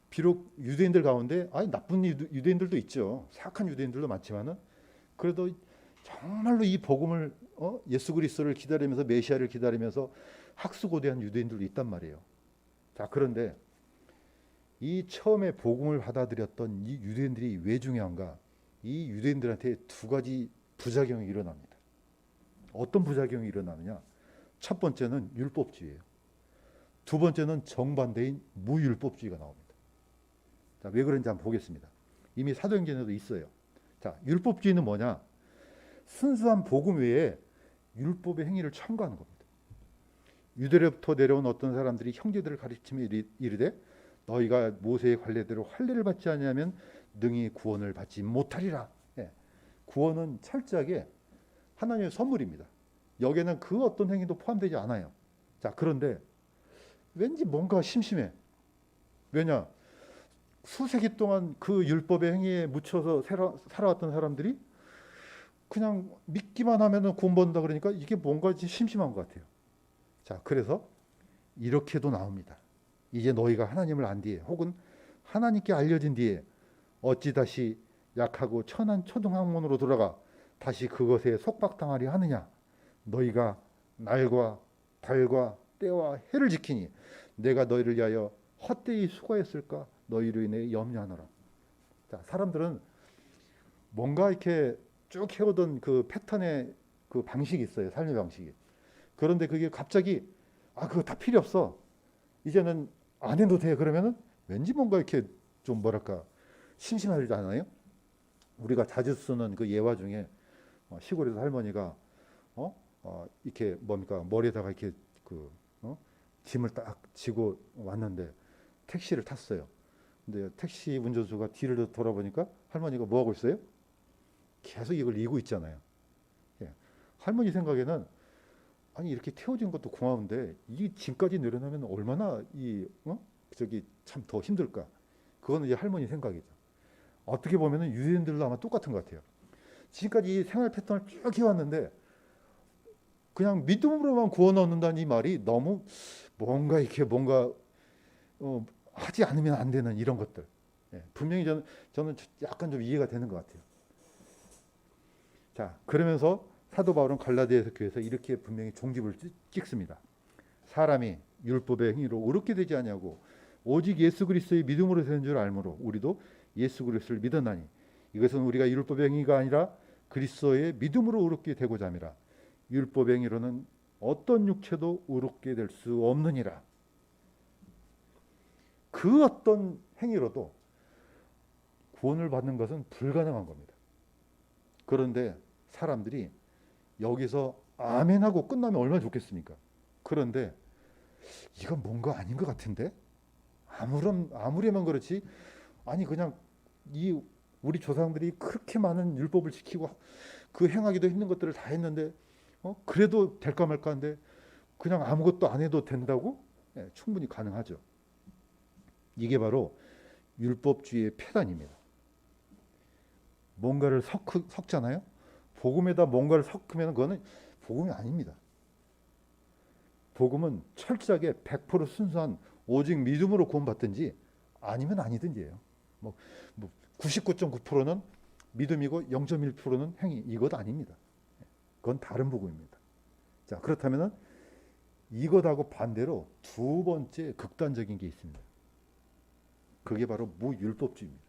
비록 유대인들 가운데 나쁜 유대인들도 있죠. 사악한 유대인들도 많지만은 그래도 정말로 이 복음을 예수 그리스도를 기다리면서 메시아를 기다리면서 학수고대한 유대인들도 있단 말이에요. 자, 그런데 이 처음에 복음을 받아들였던 이 유대인들이 왜 중요한가? 이 유대인들한테 두 가지 부작용이 일어납니다. 어떤 부작용이 일어나느냐? 첫 번째는 율법주의예요. 두 번째는 정반대인 무율법주의가 나옵니다. 자, 왜 그런지 한번 보겠습니다. 이미 사도행전에도 있어요. 자, 율법주의는 뭐냐? 순수한 복음 외에 율법의 행위를 첨가하는 겁니다. 유대로부터 내려온 어떤 사람들이 형제들을 가르치며 이르되 너희가 모세의 관례대로 할례를 받지 아니하면 능히 구원을 받지 못하리라. 예. 구원은 철저하게 하나님의 선물입니다. 여기에는 그 어떤 행위도 포함되지 않아요. 자, 그런데 왠지 뭔가 심심해. 왜냐? 수세기 동안 그 율법의 행위에 묻혀서 살아왔던 사람들이 그냥 믿기만 하면 구원받는다 그러니까 이게 뭔가 심심한 것 같아요. 자, 그래서 이렇게도 나옵니다. 이제 너희가 하나님을 안 뒤에 혹은 하나님께 알려진 뒤에 어찌 다시 약하고 천한 초등학문으로 돌아가 다시 그것에 속박당하려 하느냐? 너희가 날과 달과 때와 해를 지키니 내가 너희를 위하여 헛되이 수고했을까? 너희로 인해 염려하노라. 자, 사람들은 뭔가 이렇게 쭉 해오던 그 패턴의 그 방식이 있어요. 삶의 방식이. 그런데 그게 갑자기 그거 다 필요 없어. 이제는 안 해도 돼. 그러면은 왠지 뭔가 이렇게 좀 뭐랄까 심심하지 않아요? 우리가 자주 쓰는 그 예화 중에 시골에서 할머니가 이렇게 뭡니까 머리에다가 이렇게 그 짐을 딱 지고 왔는데 택시를 탔어요. 근데 택시 운전수가 뒤를 돌아보니까 할머니가 뭐 하고 있어요? 계속 이걸 이고 있잖아요. 예. 할머니 생각에는 아니 이렇게 태워진 것도 고마운데 이 짐까지 내려놓으면 얼마나 저기 참 더 힘들까? 그거는 이제 할머니 생각이죠. 어떻게 보면은 유대인들도 아마 똑같은 것 같아요. 지금까지 이 생활 패턴을 쭉 해왔는데 그냥 믿음으로만 구워 넣는다는 이 말이 너무 뭔가 이렇게 뭔가 하지 않으면 안 되는 이런 것들. 예, 분명히 저는 약간 좀 이해가 되는 것 같아요. 자, 그러면서 사도 바울은 갈라디아서 교회에서 이렇게 분명히 종집을 찍습니다. 사람이 율법의 행위로 의롭게 되지 아니하고 오직 예수 그리스도의 믿음으로 되는 줄 알므로 우리도 예수 그리스도를 믿었나니 이것은 우리가 율법의 행위가 아니라 그리스도의 믿음으로 의롭게 되고자 함이라. 율법의 행위로는 어떤 육체도 의롭게 될 수 없느니라. 그 어떤 행위로도 구원을 받는 것은 불가능한 겁니다. 그런데 사람들이 여기서 아멘하고 끝나면 얼마나 좋겠습니까? 그런데 이건 뭔가 아닌 것 같은데? 아무리만 그렇지 아니 그냥 이 우리 조상들이 그렇게 많은 율법을 지키고 그 행하기도 힘든 것들을 다 했는데 그래도 될까 말까 한데 그냥 아무것도 안 해도 된다고? 네, 충분히 가능하죠. 이게 바로 율법주의의 폐단입니다. 뭔가를 섞잖아요. 복음에다 뭔가를 섞으면 그거는 복음이 아닙니다. 복음은 철저하게 100% 순수한 오직 믿음으로 구원받든지 아니면 아니든지예요. 뭐 99.9%는 믿음이고 0.1%는 행위. 이것 아닙니다. 그건 다른 복음입니다. 자, 그렇다면은 이것하고 반대로 두 번째 극단적인 게 있습니다. 그게 바로 무율법주의입니다.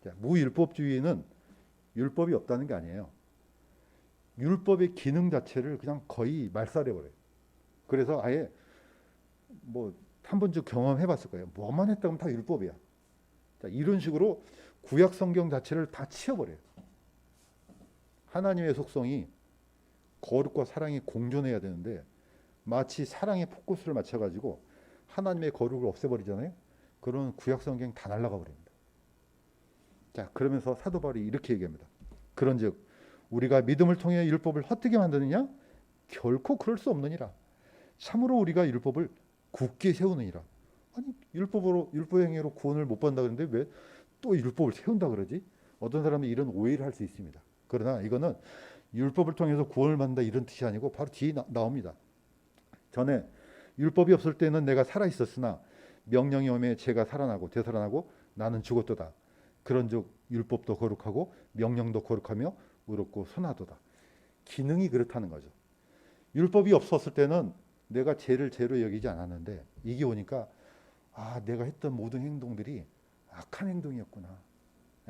자, 무율법주의는 율법이 없다는 게 아니에요. 율법의 기능 자체를 그냥 거의 말살해버려요. 그래서 아예 뭐 한 번쯤 경험해봤을 거예요. 뭐만 했다면 다 율법이야. 자, 이런 식으로 구약 성경 자체를 다 치워버려요. 하나님의 속성이 거룩과 사랑이 공존해야 되는데 마치 사랑의 포커스를 맞춰가지고 하나님의 거룩을 없애버리잖아요. 그러면 구약 성경 다 날아가 버립니다. 자, 그러면서 사도 바울이 이렇게 얘기합니다. 그런즉 우리가 믿음을 통해 율법을 헛되게 만드느냐? 결코 그럴 수 없느니라. 참으로 우리가 율법을 굳게 세우느니라. 아니 율법 행위로 구원을 못 받는다 그러는데 왜 또 율법을 세운다 그러지? 어떤 사람이 이런 오해를 할 수 있습니다. 그러나 이거는 율법을 통해서 구원을 받는다 이런 뜻이 아니고 바로 뒤에 나옵니다. 전에 율법이 없을 때는 내가 살아 있었으나 명령이 오매 제가 살아나고 되살아나고 나는 죽었도다. 그런즉 율법도 거룩하고 명령도 거룩하며 의롭고 선하도다. 기능이 그렇다는 거죠. 율법이 없었을 때는 내가 죄를 죄로 여기지 않았는데 이게 오니까 내가 했던 모든 행동들이 악한 행동이었구나.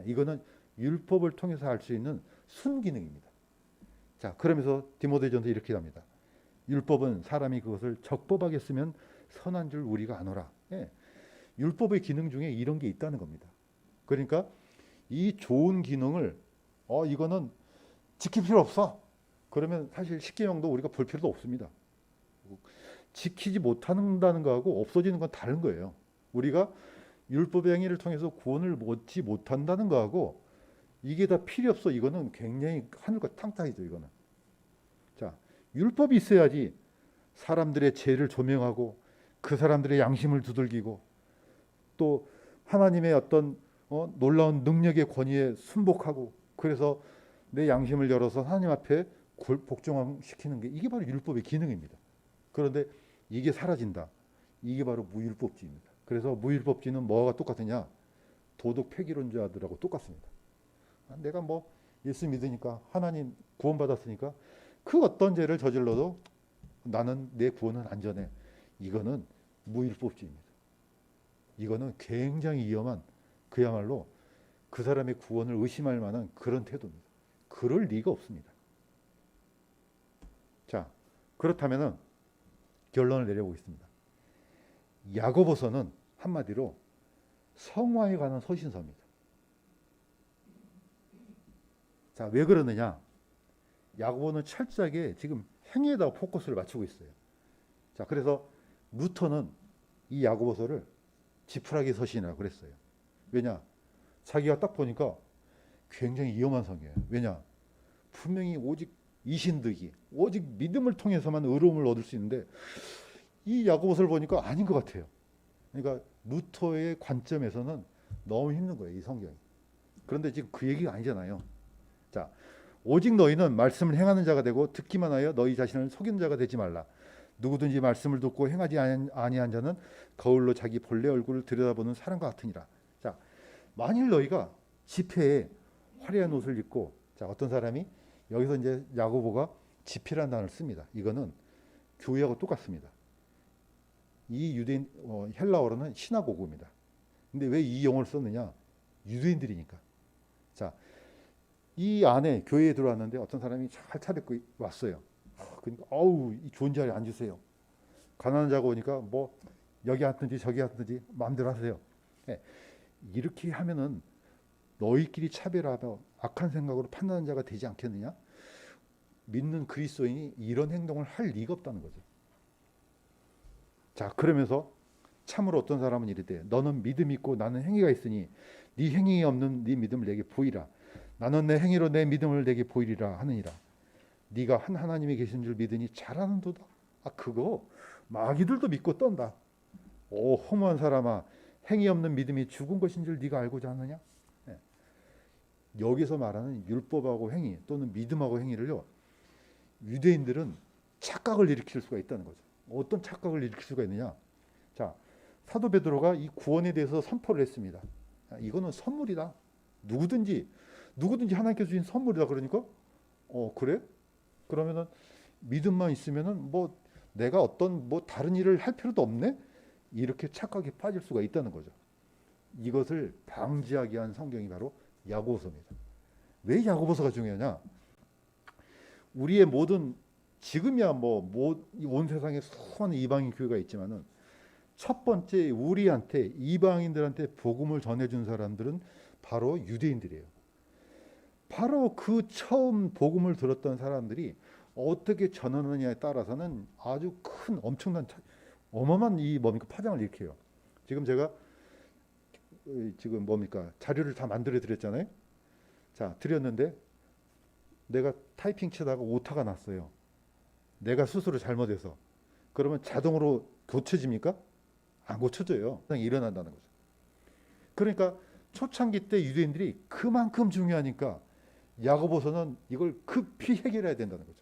이거는 율법을 통해서 알 수 있는 순기능입니다. 자, 그러면서 디모데전서 이렇게 합니다. 율법은 사람이 그것을 적법하게 쓰면 선한 줄 우리가 아노라. 예. 율법의 기능 중에 이런 게 있다는 겁니다. 그러니까 이 좋은 기능을 이거는 지킬 필요 없어. 그러면 사실 십계명도 우리가 볼 필요도 없습니다. 지키지 못한다는 거하고 없어지는 건 다른 거예요. 우리가 율법의 행위를 통해서 구원을 얻지 못한다는 거하고 이게 다 필요 없어. 이거는 굉장히 하늘과 땅 차이죠. 이거는. 자, 율법이 있어야지 사람들의 죄를 조명하고 그 사람들의 양심을 두들기고 또 하나님의 어떤 놀라운 능력의 권위에 순복하고 그래서 내 양심을 열어서 하나님 앞에 복종시키는 게 이게 바로 율법의 기능입니다. 그런데 이게 사라진다. 이게 바로 무율법주의입니다. 그래서 무율법주의는 뭐가 똑같으냐? 도덕 폐기론자들하고 똑같습니다. 내가 뭐 예수 믿으니까 하나님 구원받았으니까 그 어떤 죄를 저질러도 나는 내 구원은 안전해. 이거는 무일법주의입니다. 이거는 굉장히 위험한, 그야말로 그 사람의 구원을 의심할 만한 그런 태도입니다. 그럴 리가 없습니다. 자, 그렇다면은 결론을 내려보겠습니다. 야고보서는 한마디로 성화에 관한 서신서입니다. 자, 왜 그러느냐? 야고보는 철저하게 지금 행위에다가 포커스를 맞추고 있어요. 자, 그래서 루터는 이 야고보서를 지푸라기 서신이라고 그랬어요. 왜냐? 자기가 딱 보니까 굉장히 위험한 성이에요. 왜냐? 분명히 오직 이신득이, 오직 믿음을 통해서만 의로움을 얻을 수 있는데 이 야고보서를 보니까 아닌 것 같아요. 그러니까 루터의 관점에서는 너무 힘든 거예요, 이 성경이. 그런데 지금 그 얘기가 아니잖아요. 자, 오직 너희는 말씀을 행하는 자가 되고 듣기만 하여 너희 자신을 속이는 자가 되지 말라. 누구든지 말씀을 듣고 행하지 아니한 자는 거울로 자기 본래 얼굴을 들여다보는 사람과 같으니라. 자, 만일 너희가 집회에 화려한 옷을 입고, 자, 어떤 사람이 여기서 이제 야고보가 집회라는 단어를 씁니다. 이거는 교회하고 똑같습니다. 이 유대인 헬라어로는 시나고그입니다. 근데 왜 이 용어를 썼느냐? 유대인들이니까. 자, 이 안에 교회에 들어왔는데 어떤 사람이 잘 차려입고 왔어요. 그러니까 어우, 이 좋은 자리에 앉으세요. 가난한 자가 오니까 뭐 여기 앉든지 저기 앉든지 마음대로 하세요. 네. 이렇게 하면은 너희끼리 차별하며 악한 생각으로 판단하는 자가 되지 않겠느냐? 믿는 그리스도인이 이런 행동을 할 리가 없다는 거죠. 자, 그러면서 참으로 어떤 사람은 이르되 너는 믿음이 있고 나는 행위가 있으니 네 행위 없는 네 믿음을 내게 보이라. 나는 내 행위로 내 믿음을 내게 보이리라 하느니라. 네가 한 하나님이 계신 줄 믿으니 잘하는도다. 아, 그거 마귀들도 믿고 떤다. 오, 허무한 사람아, 행위 없는 믿음이 죽은 것인 줄 네가 알고자 하느냐? 네. 여기서 말하는 율법하고 행위 또는 믿음하고 행위를요, 유대인들은 착각을 일으킬 수가 있다는 거죠. 어떤 착각을 일으킬 수가 있느냐? 자, 사도 베드로가 이 구원에 대해서 선포를 했습니다. 이거는 선물이다. 누구든지 하나님께서 주신 선물이다. 그러니까 그래? 그러면은 믿음만 있으면은 뭐 내가 어떤 뭐 다른 일을 할 필요도 없네? 이렇게 착각에 빠질 수가 있다는 거죠. 이것을 방지하기 위한 성경이 바로 야고보서입니다. 왜 야고보서가 중요하냐? 우리의 모든 지금이야 온 세상에 수많은 이방인 교회가 있지만은 첫 번째 우리한테 이방인들한테 복음을 전해준 사람들은 바로 유대인들이에요. 바로 그 처음 복음을 들었던 사람들이 어떻게 전하느냐에 따라서는 아주 큰 엄청난 어마어마한 파장을 일으켜요. 지금 제가 자료를 다 만들어 드렸잖아요. 자, 드렸는데 내가 타이핑 치다가 오타가 났어요. 내가 스스로 잘못해서. 그러면 자동으로 고쳐집니까? 안 고쳐져요. 그냥 일어난다는 거죠. 그러니까 초창기 때 유대인들이 그만큼 중요하니까 야고보서는 이걸 급히 해결해야 된다는 거죠.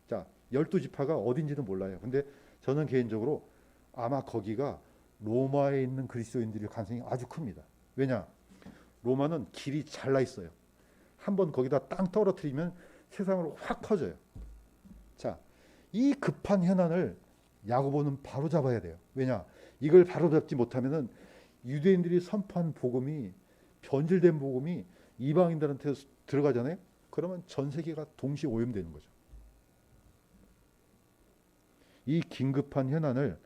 자, 12지파가 어딘지는 몰라요. 근데 저는 개인적으로 아마 거기가 로마에 있는 그리스도인들의 가능성이 아주 큽니다. 왜냐? 로마는 길이 잘나 있어요. 한번 거기다 땅 떨어뜨리면 세상으로 확 퍼져요. 자, 이 급한 현안을 야고보는 바로 잡아야 돼요. 왜냐? 이걸 바로 잡지 못하면은 유대인들이 선포한 복음이, 변질된 복음이 이방인들한테 들어가잖아요. 그러면 전 세계가 동시에 오염되는 거죠. 이 긴급한 현안을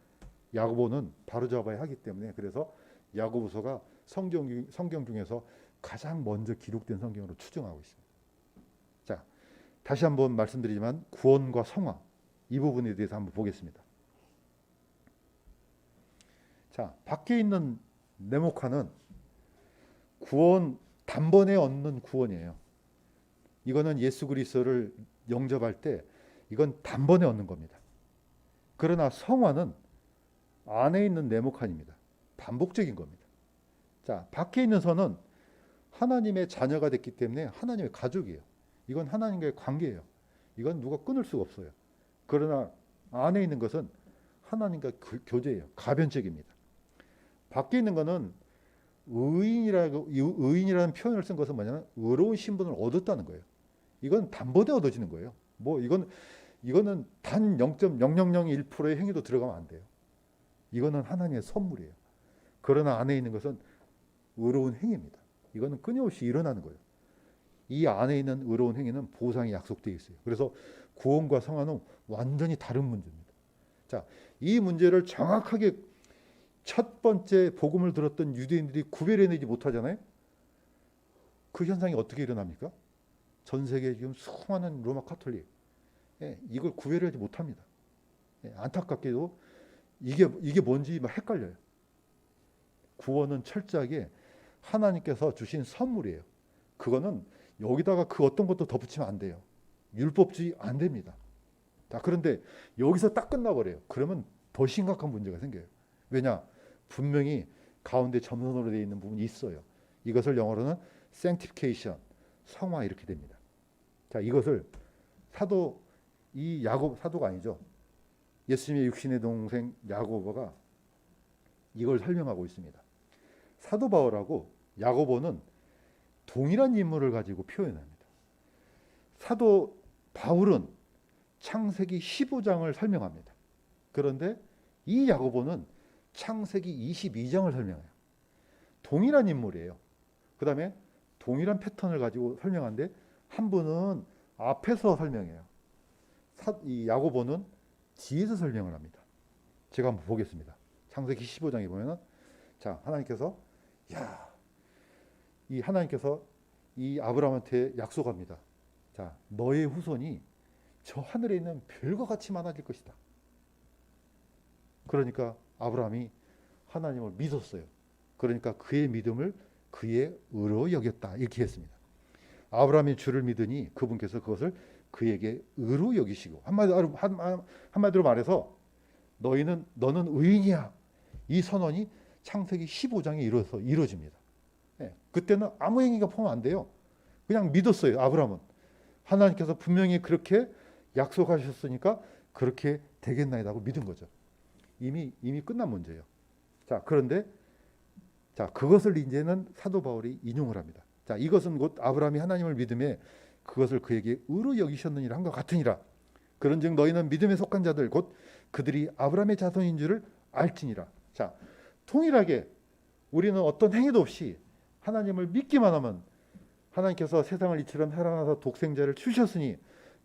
야고보는 바로 잡아야 하기 때문에, 그래서 야고보서가 성경 중에서 가장 먼저 기록된 성경으로 추정하고 있습니다. 자, 다시 한번 말씀드리지만 구원과 성화, 이 부분에 대해서 한번 보겠습니다. 자, 밖에 있는 네모칸은 구원, 단번에 얻는 구원이에요. 이거는 예수 그리스도를 영접할 때 이건 단번에 얻는 겁니다. 그러나 성화는 안에 있는 네모칸입니다. 반복적인 겁니다. 자, 밖에 있는 선은 하나님의 자녀가 됐기 때문에 하나님의 가족이에요. 이건 하나님과의 관계예요. 이건 누가 끊을 수가 없어요. 그러나 안에 있는 것은 하나님과 교제예요. 가변적입니다. 밖에 있는 것은 의인이라는 표현을 쓴 것은 뭐냐면 의로운 신분을 얻었다는 거예요. 이건 단번에 얻어지는 거예요. 이거는 단 0.0001%의 행위도 들어가면 안 돼요. 이거는 하나님의 선물이에요. 그러나 안에 있는 것은 의로운 행위입니다. 이거는 끊임없이 일어나는 거예요. 이 안에 있는 의로운 행위는 보상이 약속되어 있어요. 그래서 구원과 성화는 완전히 다른 문제입니다. 자, 이 문제를 정확하게 첫 번째 복음을 들었던 유대인들이 구별해내지 못하잖아요. 그 현상이 어떻게 일어납니까? 전 세계 지금 수많은 로마 카톨릭, 이걸 구별하지 못합니다. 안타깝게도 이게 뭔지 막 헷갈려요. 구원은 철저하게 하나님께서 주신 선물이에요. 그거는 여기다가 그 어떤 것도 덧붙이면 안 돼요. 율법주의 안 됩니다. 자, 그런데 여기서 딱 끝나버려요. 그러면 더 심각한 문제가 생겨요. 왜냐? 분명히 가운데 점선으로 되어 있는 부분이 있어요. 이것을 영어로는 sanctification, 성화 이렇게 됩니다. 자, 이것을 사도가 아니죠. 예수님의 육신의 동생 야고보가 이걸 설명하고 있습니다. 사도 바울하고 야고보는 동일한 인물을 가지고 표현합니다. 사도 바울은 창세기 15장을 설명합니다. 그런데 이 야고보는 창세기 22장을 설명해요. 동일한 인물이에요. 그 다음에 동일한 패턴을 가지고 설명하는데 한 분은 앞에서 설명해요. 이 야고보는 뒤에서 설명을 합니다. 제가 한번 보겠습니다. 창세기 15장에 보면은 자, 하나님께서 이 아브라함한테 약속합니다. 자, 너의 후손이 저 하늘에 있는 별과 같이 많아질 것이다. 그러니까 아브라함이 하나님을 믿었어요. 그러니까 그의 믿음을 그의 의로 여겼다. 이렇게 했습니다. 아브라함이 주를 믿으니 그분께서 그것을 그에게 의로 여기시고 한마디로 말해서 너는 의인이야. 이 선언이 창세기 15장에 이루어집니다. 그때는 아무 행위가 포함 안 돼요. 그냥 믿었어요. 아브라함은 하나님께서 분명히 그렇게 약속하셨으니까 그렇게 되겠나이다 하고 믿은 거죠. 이미 끝난 문제예요. 자, 그런데 그것을 이제는 사도 바울이 인용을 합니다. 자, 이것은 곧 아브라함이 하나님을 믿음에 그것을 그에게 의로 여기셨느니라 한 것 같으니라. 그런즉 너희는 믿음에 속한 자들 곧 그들이 아브라함의 자손인 줄을 알지니라. 자, 통일하게 우리는 어떤 행위도 없이 하나님을 믿기만 하면 하나님께서 세상을 이처럼 사랑하사 독생자를 주셨으니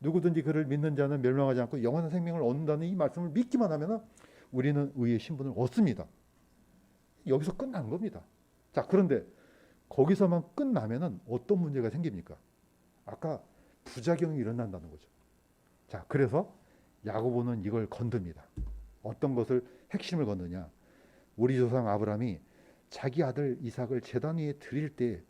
누구든지 그를 믿는 자는 멸망하지 않고 영원한 생명을 얻는다는 이 말씀을 믿기만 하면 우리는 의의 신분을 얻습니다. 여기서 끝난 겁니다. 자, 그런데 거기서만 끝나면은 어떤 문제가 생깁니까? 아까 부작용이 일어난다는 거죠. 자, 그래서 야고보는 이걸 건듭니다. 어떤 것을 핵심을 건느냐? 우리 조상 아브라함이 자기 아들 이삭을 제단 위에 드릴 때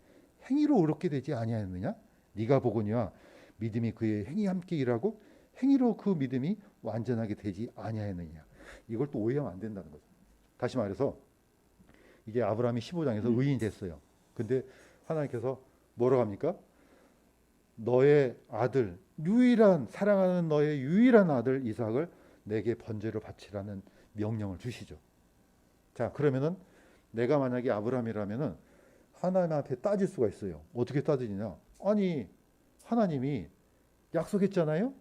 행위로 의롭게 되지 아니하였느냐? 네가 보거니와 믿음이 그의 행위 함께 일하고 행위로 그 믿음이 완전하게 되지 아니하였느냐? 이걸 또 오해하면 안 된다는 거죠. 다시 말해서 이제 아브라함이 15장에서 의인이 됐어요. 근데 하나님께서 뭐라고 합니까? 너의 아들, 사랑하는 너의 유일한 아들 이삭을 내게 번제로 바치라는 명령을 주시죠. 자, 그러면은 내가 만약에 아브라함이라면은 하나님 앞에 따질 수가 있어요. 어떻게 따지냐? 아니, 하나님이 약속했잖아요.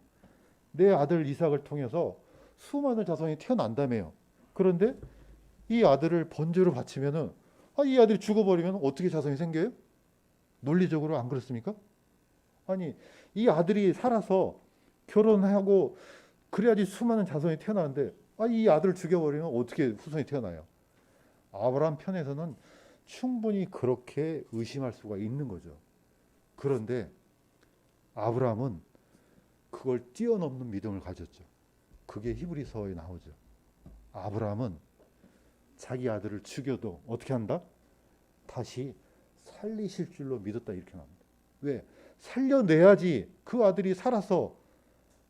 내 아들 이삭을 통해서 수많은 자손이 태어난다며요. 그런데 이 아들을 번제로 바치면은 이 아들이 죽어버리면 어떻게 자손이 생겨요? 논리적으로 안 그렇습니까? 아니, 이 아들이 살아서 결혼하고 그래야지 수많은 자손이 태어나는데 이 아들을 죽여버리면 어떻게 후손이 태어나요? 아브라함 편에서는 충분히 그렇게 의심할 수가 있는 거죠. 그런데 아브라함은 그걸 뛰어넘는 믿음을 가졌죠. 그게 히브리서에 나오죠. 아브라함은 자기 아들을 죽여도 어떻게 한다? 다시 살리실 줄로 믿었다 이렇게 나옵니다. 왜? 살려내야지 그 아들이 살아서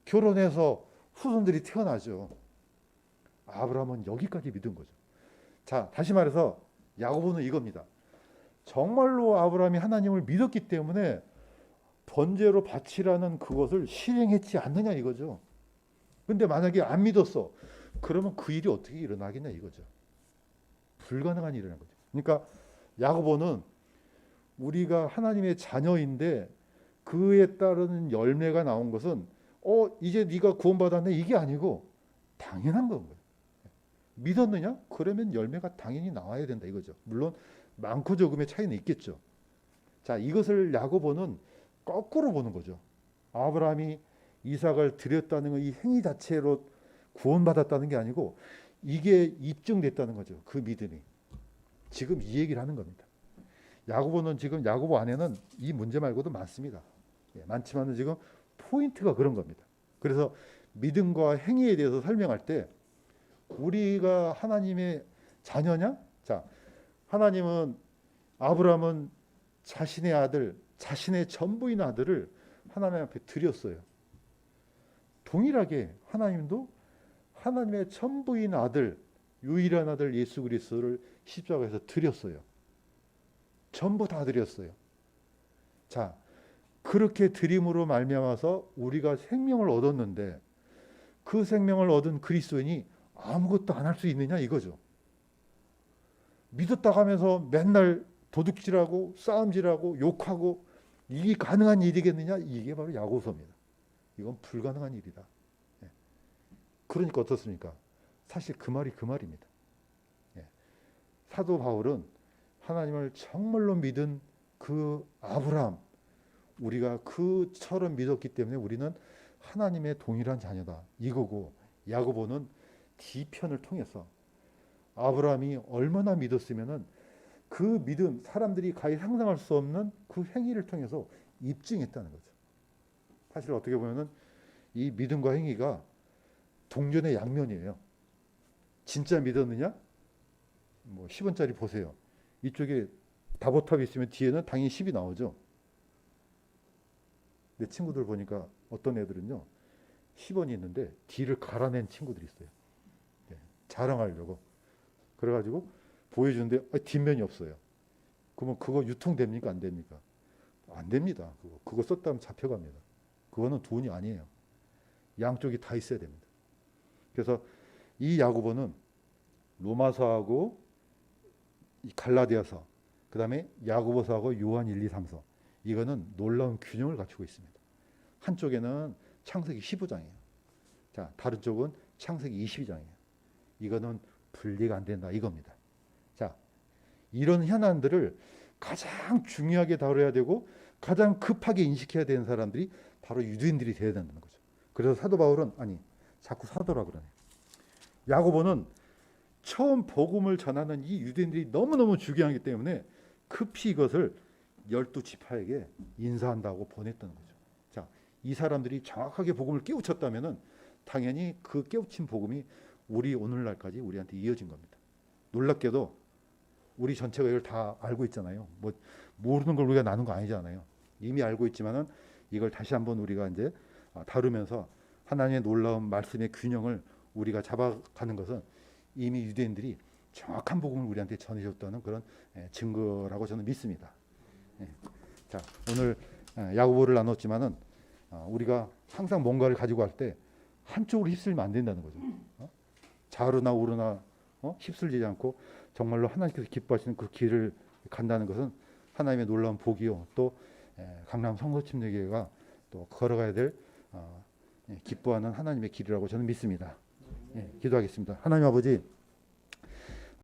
결혼해서 후손들이 태어나죠. 아브라함은 여기까지 믿은 거죠. 자, 다시 말해서 야고보는 이겁니다. 정말로 아브라함이 하나님을 믿었기 때문에 번제로 바치라는 그것을 실행했지 않느냐 이거죠. 근데 만약에 안 믿었어. 그러면 그 일이 어떻게 일어나겠냐 이거죠. 불가능한 일이라는 거죠. 그러니까 야고보는 우리가 하나님의 자녀인데 그에 따르는 열매가 나온 것은 이제 네가 구원받았네 이게 아니고 당연한 건 거예요. 믿었느냐? 그러면 열매가 당연히 나와야 된다 이거죠. 물론 많고 적음의 차이는 있겠죠. 자, 이것을 야고보는 거꾸로 보는 거죠. 아브라함이 이삭을 드렸다는 이 행위 자체로 구원받았다는 게 아니고 이게 입증됐다는 거죠. 그 믿음이. 지금 이 얘기를 하는 겁니다. 야고보는 지금 야고보 안에는 이 문제 말고도 많습니다. 많지만은 지금 포인트가 그런 겁니다. 그래서 믿음과 행위에 대해서 설명할 때 우리가 하나님의 자녀냐? 자, 하나님은 아브라함은 자신의 아들, 자신의 전부인 아들을 하나님 앞에 드렸어요. 동일하게 하나님도 하나님의 전부인 아들, 유일한 아들 예수 그리스도를 십자가에서 드렸어요. 전부 다 드렸어요. 자, 그렇게 드림으로 말미암아서 우리가 생명을 얻었는데 그 생명을 얻은 그리스도인이 아무것도 안 할 수 있느냐 이거죠. 믿었다 하면서 맨날 도둑질하고 싸움질하고 욕하고 이게 가능한 일이겠느냐? 이게 바로 야고보서입니다. 이건 불가능한 일이다. 그러니까 어떻습니까? 사실 그 말이 그 말입니다. 사도 바울은 하나님을 정말로 믿은 그 아브라함, 우리가 그처럼 믿었기 때문에 우리는 하나님의 동일한 자녀다 이거고, 야고보는 뒤편을 통해서 아브라함이 얼마나 믿었으면은 그 믿음, 사람들이 가히 상상할 수 없는 그 행위를 통해서 입증했다는 거죠. 사실 어떻게 보면은 이 믿음과 행위가 동전의 양면이에요. 진짜 믿었느냐? 뭐 10원짜리 보세요. 이쪽에 다보탑이 있으면 뒤에는 당연히 10이 나오죠. 내 친구들 보니까 어떤 애들은요, 10원이 있는데 뒤를 갈아낸 친구들이 있어요. 자랑하려고. 그래가지고 보여주는데 뒷면이 없어요. 그러면 그거 유통됩니까? 안 됩니까? 안 됩니다. 그거 썼다면 잡혀갑니다. 그거는 돈이 아니에요. 양쪽이 다 있어야 됩니다. 그래서 이 야고보는 로마서하고 이 갈라디아서, 그 다음에 야고보서하고 요한 1, 2, 3서, 이거는 놀라운 균형을 갖추고 있습니다. 한쪽에는 창세기 15장이에요. 자, 다른 쪽은 창세기 22장이에요. 이거는 분리가 안 된다 이겁니다. 자, 이런 현안들을 가장 중요하게 다뤄야 되고 가장 급하게 인식해야 되는 사람들이 바로 유대인들이 되어야 된다는 거죠. 그래서 사도 바울은, 아니 자꾸 사도라 그러네, 야고보는 처음 복음을 전하는 이 유대인들이 너무너무 중요하기 때문에 급히 이것을 12지파에게 인사한다고 보냈다는 거죠. 자, 이 사람들이 정확하게 복음을 깨우쳤다면은 당연히 그 깨우친 복음이 우리 오늘날까지 우리한테 이어진 겁니다. 놀랍게도 우리 전체가 이걸 다 알고 있잖아요. 뭐 모르는 걸 우리가 나눈 거 아니잖아요. 이미 알고 있지만은 이걸 다시 한번 우리가 이제 다루면서 하나님의 놀라운 말씀의 균형을 우리가 잡아가는 것은 이미 유대인들이 정확한 복음을 우리한테 전해줬다는 그런 증거라고 저는 믿습니다. 자, 오늘 야고보를 나눴지만은 우리가 항상 뭔가를 가지고 갈 때 한쪽으로 휩쓸리면 안 된다는 거죠. 좌우나 우르나 휩쓸리지 않고 정말로 하나님께서 기뻐하시는 그 길을 간다는 것은 하나님의 놀라운 복이요, 또 강남 성서침례교회가 또 걸어가야 될 기뻐하는 하나님의 길이라고 저는 믿습니다. 기도하겠습니다. 하나님 아버지,